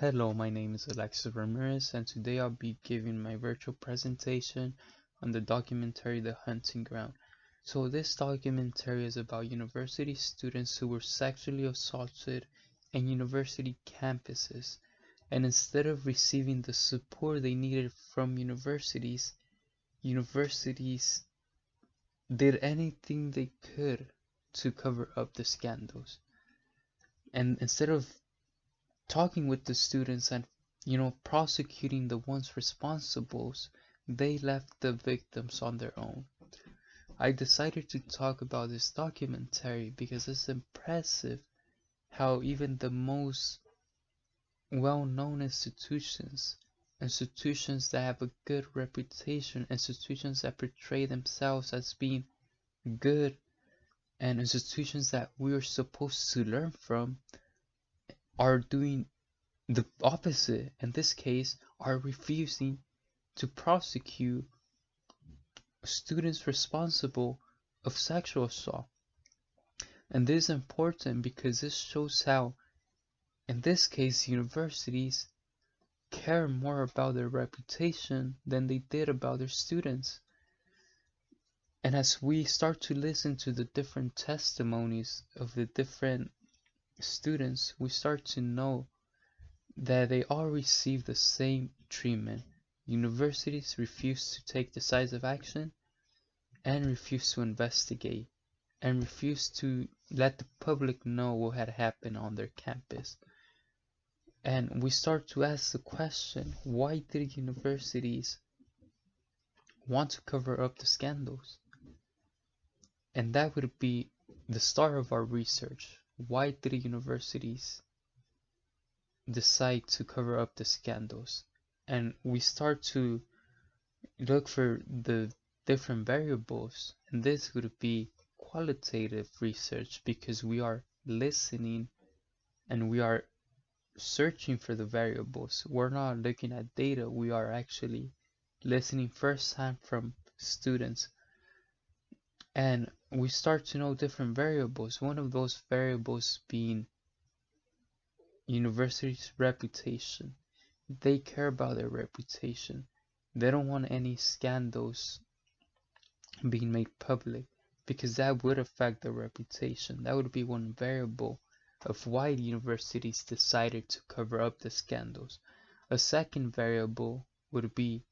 Hello, my name is Alexis Ramirez, and today I'll be giving my virtual presentation on the documentary The Hunting Ground. So this documentary is about university students who were sexually assaulted in university campuses, and instead of receiving the support they needed from universities did anything they could to cover up the scandals. And instead of talking with the students and prosecuting the ones responsible, they left the victims on their own. I decided to talk about this documentary because it's impressive how even the most well-known institutions that have a good reputation, institutions that portray themselves as being good, and institutions that we're supposed to learn from, are doing the opposite. In this case, are refusing to prosecute students responsible of sexual assault. And this is important because this shows how, in this case, universities care more about their reputation than they did about their students. And as we start to listen to the different testimonies of the different students, we start to know that they all receive the same treatment. Universities refuse to take decisive action and refuse to investigate and refuse to let the public know what had happened on their campus. And we start to ask the question, why did universities want to cover up the scandals? And that would be the start of our research. Why did universities decide to cover up the scandals? And we start to look for the different variables, and this would be qualitative research because we are listening and we are searching for the variables. We're not looking at data, we are actually listening firsthand from students, and we start to know different variables. One of those variables being university's reputation. They care about their reputation. They don't want any scandals being made public because that would affect their reputation. That would be one variable of why the universities decided to cover up the scandals. A second variable would be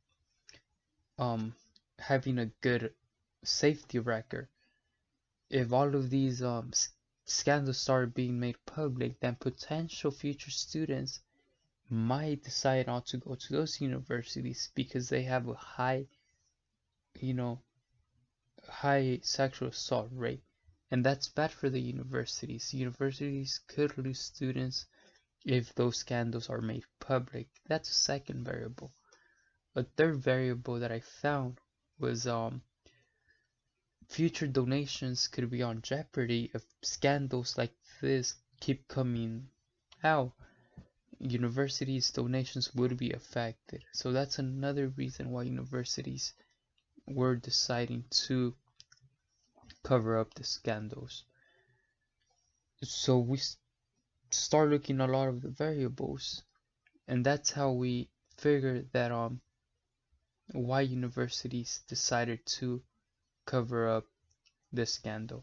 having a good safety record. If all of these scandals started being made public, then potential future students might decide not to go to those universities because they have a high, you know, high sexual assault rate. And that's bad for the universities. Universities could lose students if those scandals are made public. That's a second variable. A third variable that I found was future donations could be on jeopardy if scandals like this keep coming out. Universities' donations would be affected. So that's another reason why universities were deciding to cover up the scandals. So we start looking at a lot of the variables, and that's how we figured that why universities decided to cover up the scandal.